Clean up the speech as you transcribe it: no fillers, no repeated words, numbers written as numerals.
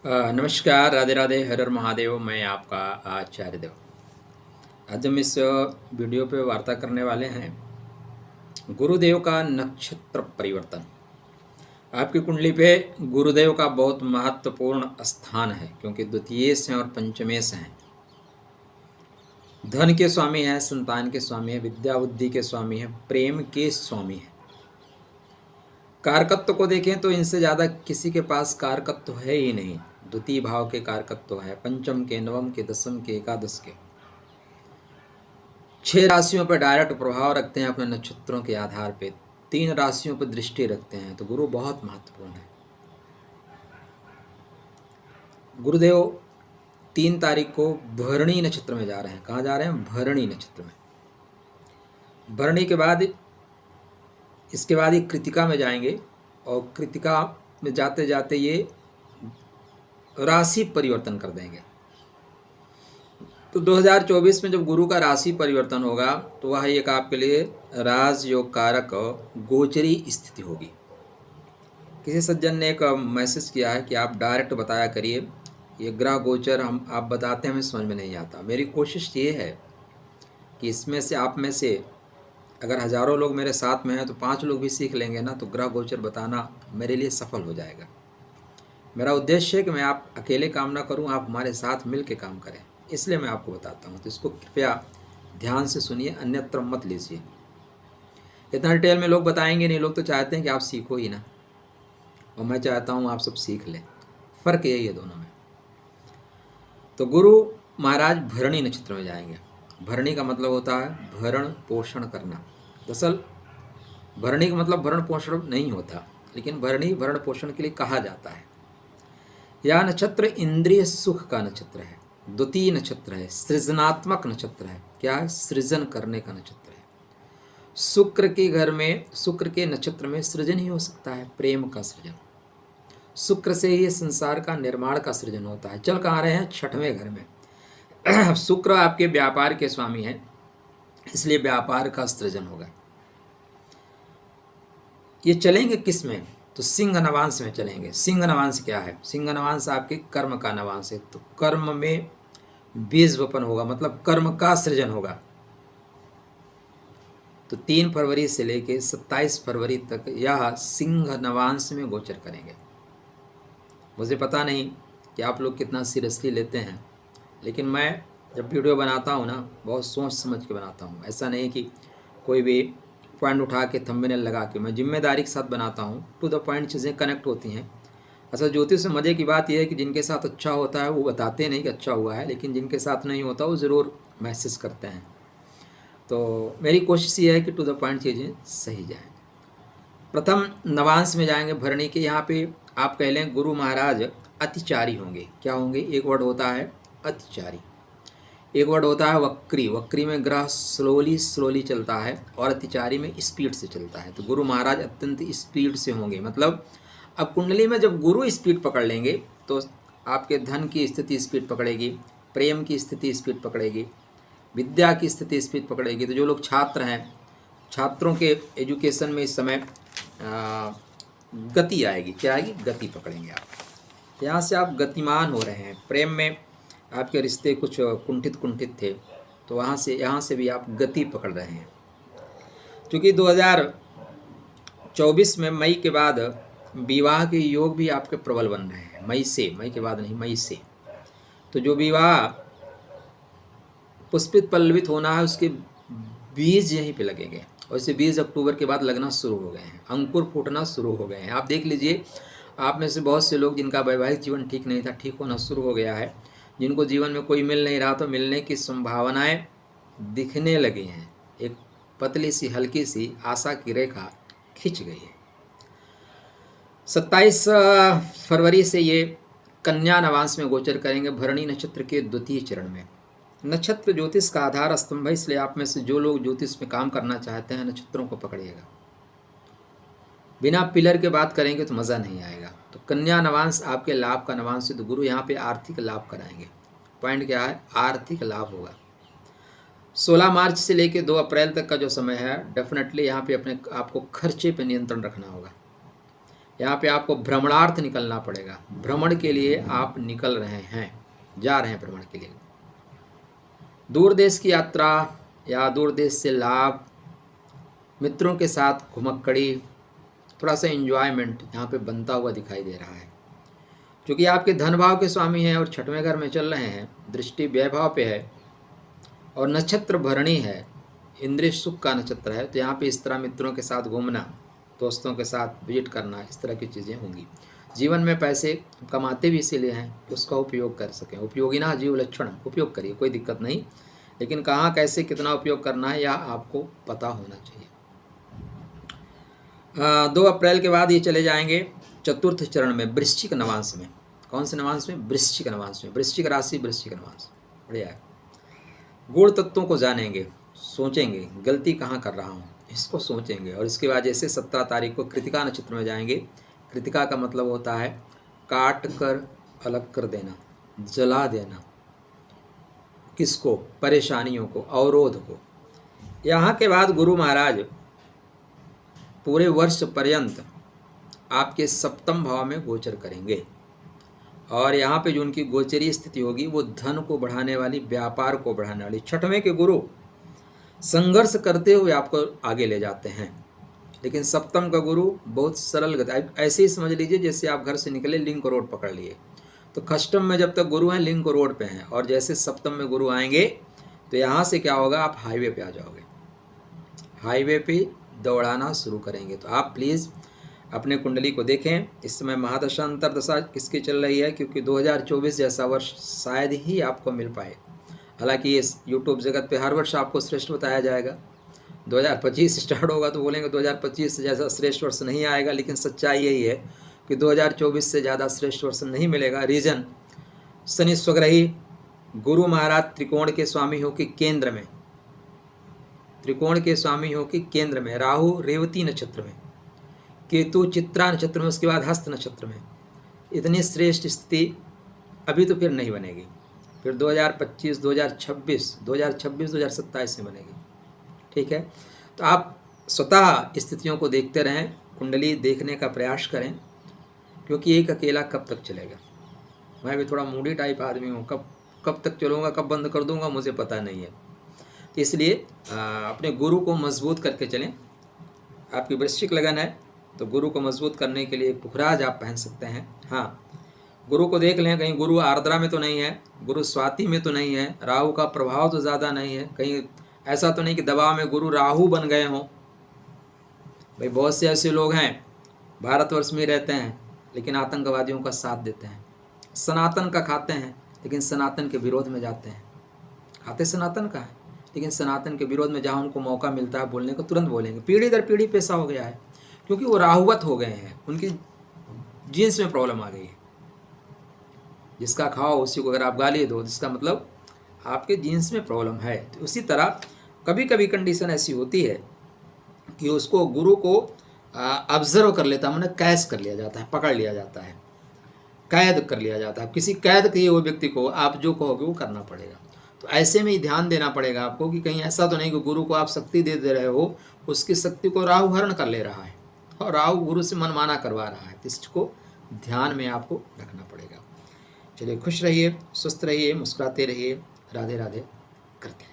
नमस्कार, राधे राधे, हर हर महादेव। मैं आपका आचार्य देव। आज हम इस वीडियो पे वार्ता करने वाले हैं गुरुदेव का नक्षत्र परिवर्तन। आपकी कुंडली पे गुरुदेव का बहुत महत्वपूर्ण स्थान है, क्योंकि द्वितीय से और पंचमे से हैं। धन के स्वामी हैं, संतान के स्वामी हैं, विद्या बुद्धि के स्वामी हैं, प्रेम के स्वामी हैं। कारकत्व को देखें तो इनसे ज़्यादा किसी के पास कारकत्व है ही नहीं। द्वितीय भाव के कारकत्व है, पंचम के, नवम के, दसम के, एकादश के। 6 राशियों पर डायरेक्ट प्रभाव रखते हैं अपने नक्षत्रों के आधार पे। 3 राशियों पर दृष्टि रखते हैं, तो गुरु बहुत महत्वपूर्ण है। गुरुदेव 3 तारीख को भरणी नक्षत्र में जा रहे हैं। कहाँ जा रहे हैं? भरणी नक्षत्र में। भरणी के बाद इसके बाद ये कृतिका में जाएंगे, और कृतिका में जाते जाते ये राशि परिवर्तन कर देंगे। तो 2024 में जब गुरु का राशि परिवर्तन होगा तो वह एक आपके लिए राजयोग कारक गोचरी स्थिति होगी। किसी सज्जन ने एक मैसेज किया है कि आप डायरेक्ट बताया करिए, ये ग्रह गोचर हम आप बताते हैं, हमें समझ में नहीं आता। मेरी कोशिश ये है कि इसमें से आप में से अगर हज़ारों लोग मेरे साथ में हैं तो 5 लोग भी सीख लेंगे ना, तो ग्रह गोचर बताना मेरे लिए सफल हो जाएगा। मेरा उद्देश्य है कि मैं आप अकेले काम ना करूं, आप हमारे साथ मिल के काम करें, इसलिए मैं आपको बताता हूं। तो इसको कृपया ध्यान से सुनिए, अन्यत्र मत लीजिए। इतना डिटेल में लोग बताएंगे नहीं। लोग तो चाहते हैं कि आप सीखो ही ना, और मैं चाहता हूं आप सब सीख लें। फ़र्क यही है दोनों में। तो गुरु महाराज भरणी नक्षत्र में जाएंगे। भरणी का मतलब होता है भरण पोषण करना। दरअसल भरणी का मतलब भरण पोषण नहीं होता, लेकिन भरणी भरण पोषण के लिए कहा जाता है। यह नक्षत्र इंद्रिय सुख का नक्षत्र है, द्वितीय नक्षत्र है, सृजनात्मक नक्षत्र है। क्या है? सृजन करने का नक्षत्र है। शुक्र के घर में, शुक्र के नक्षत्र में सृजन ही हो सकता है, प्रेम का सृजन। शुक्र से ही संसार का निर्माण का सृजन होता है। चल कहाँ रहे हैं? 6वें घर में। शुक्र आपके व्यापार के स्वामी हैं, इसलिए व्यापार का सृजन होगा। ये चलेंगे किस में? तो सिंह नवांश में चलेंगे। सिंह नवांश क्या है? सिंह नवांश आपके कर्म का नवांश है। तो कर्म में बीज वपन होगा, मतलब कर्म का सृजन होगा। तो 3 फरवरी से लेकर 27 फरवरी तक यह सिंह नवांश में गोचर करेंगे। मुझे पता नहीं कि आप लोग कितना सीरियसली लेते हैं, लेकिन मैं जब वीडियो बनाता हूँ ना, बहुत सोच समझ के बनाता हूँ। ऐसा नहीं कि कोई भी पॉइंट उठा के थंबनेल लगा के, मैं जिम्मेदारी के साथ बनाता हूँ। टू द पॉइंट चीज़ें कनेक्ट होती हैं। असल ज्योतिष में मज़े की बात यह है कि जिनके साथ अच्छा होता है वो बताते नहीं कि अच्छा हुआ है, लेकिन जिनके साथ नहीं होता वो ज़रूर मैसेज करते हैं। तो मेरी कोशिश ये है कि टू द पॉइंट चीज़ें सही जाएँ। प्रथम नवांश में जाएंगे भरणी के। यहाँ पे आप कह लें गुरु महाराज अतिचारी होंगे। क्या होंगे? एक वर्ड होता है अतिचारी, एक वर्ड होता है वक्री। वक्री में ग्रह स्लोली चलता है, और अतिचारी में स्पीड से चलता है। तो गुरु महाराज अत्यंत स्पीड से होंगे। मतलब अब कुंडली में जब गुरु स्पीड पकड़ लेंगे तो आपके धन की स्थिति स्पीड पकड़ेगी, प्रेम की स्थिति स्पीड पकड़ेगी, विद्या की स्थिति स्पीड पकड़ेगी। तो जो लोग छात्र हैं, छात्रों के एजुकेशन में इस समय गति आएगी। क्या आएगी? गति पकड़ेंगे आप। यहाँ से आप गतिमान हो रहे हैं। प्रेम में आपके रिश्ते कुछ कुंठित थे, तो वहाँ से यहाँ से भी आप गति पकड़ रहे हैं। क्योंकि 2024 में मई के बाद विवाह के योग भी आपके प्रबल बन रहे हैं। मई के बाद नहीं, मई से। तो जो विवाह पुष्पित पल्लवित होना है, उसके बीज यहीं पे लगेंगे। और इसे 20 अक्टूबर के बाद लगना शुरू हो गए हैं, अंकुर फूटना शुरू हो गए हैं। आप देख लीजिए, आप में से बहुत से लोग जिनका वैवाहिक जीवन ठीक नहीं था, ठीक होना शुरू हो गया है। जिनको जीवन में कोई मिल नहीं रहा, तो मिलने की संभावनाएं दिखने लगी हैं। एक पतली सी हल्की सी आशा की रेखा खिंच गई है। 27 फरवरी से ये कन्या नवांश में गोचर करेंगे, भरणी नक्षत्र के द्वितीय चरण में। नक्षत्र ज्योतिष का आधार स्तंभ है, इसलिए आप में से जो लोग ज्योतिष में काम करना चाहते हैं, नक्षत्रों को पकड़िएगा। बिना पिलर के बात करेंगे तो मज़ा नहीं आएगा। तो कन्या नवांश आपके लाभ का नवांश है। तो गुरु यहाँ पे आर्थिक लाभ कराएंगे। पॉइंट क्या है? आर्थिक लाभ होगा। 16 मार्च से लेकर 2 अप्रैल तक का जो समय है, डेफिनेटली यहाँ पे अपने आपको खर्चे पे नियंत्रण रखना होगा। यहाँ पे आपको भ्रमणार्थ निकलना पड़ेगा। भ्रमण के लिए आप निकल रहे हैं, जा रहे हैं भ्रमण के लिए। दूर देश की यात्रा या दूर देश से लाभ, मित्रों के साथ घुमक्कड़ी, थोड़ा सा एंजॉयमेंट यहाँ पे बनता हुआ दिखाई दे रहा है। क्योंकि आपके धन भाव के स्वामी हैं और छठवें घर में चल रहे हैं, दृष्टि व्यय भाव पे है और नक्षत्र भरणी है, इंद्रिय सुख का नक्षत्र है, तो यहाँ पे इस तरह मित्रों के साथ घूमना, दोस्तों के साथ विजिट करना, इस तरह की चीज़ें होंगी। जीवन में पैसे कमाते भी इसीलिए हैं कि उसका उपयोग कर सकें। उपयोगिना जीव लक्षण, उपयोग करिए, कोई दिक्कत नहीं, लेकिन कहाँ कैसे कितना उपयोग करना है यह आपको पता होना चाहिए। 2 अप्रैल के बाद ये चले जाएंगे चतुर्थ चरण में, वृश्चिक नवांश में। कौन से नवांश में? वृश्चिक नवांश में। वृश्चिक राशि, वृश्चिक नवांश, बढ़िया है। गुण तत्वों को जानेंगे, सोचेंगे गलती कहाँ कर रहा हूँ, इसको सोचेंगे। और इसके बाद जैसे 17 तारीख को कृतिका नक्षत्र में जाएंगे। कृतिका का मतलब होता है काट कर अलग कर देना, जला देना, किसको? परेशानियों को, अवरोध को। यहाँ के बाद गुरु महाराज पूरे वर्ष पर्यंत आपके सप्तम भाव में गोचर करेंगे और यहाँ पे जो उनकी गोचरीय स्थिति होगी वो धन को बढ़ाने वाली, व्यापार को बढ़ाने वाली। छठवें के गुरु संघर्ष करते हुए आपको आगे ले जाते हैं, लेकिन सप्तम का गुरु बहुत सरल गति। ऐसे ही समझ लीजिए जैसे आप घर से निकले, लिंक रोड पकड़ लिए, तो खष्टम में जब तक गुरु हैं लिंक रोड पे हैं, और जैसे सप्तम में गुरु आएंगे तो यहाँ से क्या होगा, आप हाईवे पे आ जाओगे, हाईवे पे दौड़ाना शुरू करेंगे। तो आप प्लीज़ अपने कुंडली को देखें। इस समय महादशा अंतरदशा किसकी चल रही है, क्योंकि 2024 जैसा वर्ष शायद ही आपको मिल पाए। हालांकि इस यूट्यूब जगत पे हर वर्ष आपको श्रेष्ठ बताया जाएगा। 2025 स्टार्ट होगा तो बोलेंगे 2025 से जैसा श्रेष्ठ वर्ष नहीं आएगा, लेकिन सच्चाई यही है कि 2024 से ज़्यादा श्रेष्ठ वर्ष नहीं मिलेगा। रीजन, शनि स्वग्रही, गुरु महाराज त्रिकोण के स्वामी हो कि केंद्र में, त्रिकोण के स्वामी हो कि केंद्र में, राहु रेवती नक्षत्र में, केतु चित्रा नक्षत्र में, उसके बाद हस्त नक्षत्र में। इतनी श्रेष्ठ स्थिति अभी तो फिर नहीं बनेगी, फिर 2025, 2026, 2027 में बनेगी। ठीक है, तो आप स्वतः स्थितियों को देखते रहें, कुंडली देखने का प्रयास करें, क्योंकि एक अकेला कब तक चलेगा। मैं भी थोड़ा मूडी टाइप आदमी हूँ, कब तक चलूँगा, कब बंद कर दूँगा मुझे पता नहीं है। तो इसलिए अपने गुरु को मजबूत करके चलें। आपकी वृश्चिक लगन है तो गुरु को मजबूत करने के लिए एक पुखराज आप पहन सकते हैं। हाँ, गुरु को देख लें, कहीं गुरु आर्द्रा में तो नहीं है, गुरु स्वाति में तो नहीं है, राहु का प्रभाव तो ज़्यादा नहीं है, कहीं ऐसा तो नहीं कि दबाव में गुरु राहु बन गए हों। भाई बहुत से ऐसे लोग हैं भारतवर्ष में रहते हैं लेकिन आतंकवादियों का साथ देते हैं, सनातन का खाते हैं लेकिन सनातन के विरोध में जाते हैं। खाते सनातन का है लेकिन सनातन के विरोध में जहाँ उनको मौका मिलता है बोलने को तुरंत बोलेंगे। पीढ़ी दर पीढ़ी पैसा हो गया है, क्योंकि वो राहुवत हो गए हैं, उनकी जीन्स में प्रॉब्लम आ गई है। जिसका खाओ उसी को अगर आप गाली दो, इसका मतलब आपके जीन्स में प्रॉब्लम है। तो उसी तरह कभी कभी कंडीशन ऐसी होती है कि उसको गुरु को ऑब्जर्व कर लेता है, मैंने कैच कर लिया जाता है, पकड़ लिया जाता है, कैद कर लिया जाता है। किसी कैद किए हुए व्यक्ति को आप जो कहोगे वो करना पड़ेगा। तो ऐसे में ही ध्यान देना पड़ेगा आपको कि कहीं ऐसा तो नहीं कि गुरु को आप शक्ति दे रहे हो, उसकी शक्ति को राहु हरण कर ले रहा है और राहु गुरु से मनमाना करवा रहा है। इसको ध्यान में आपको रखना पड़ेगा। चलिए, खुश रहिए, स्वस्थ रहिए, मुस्कुराते रहिए। राधे राधे करते हैं।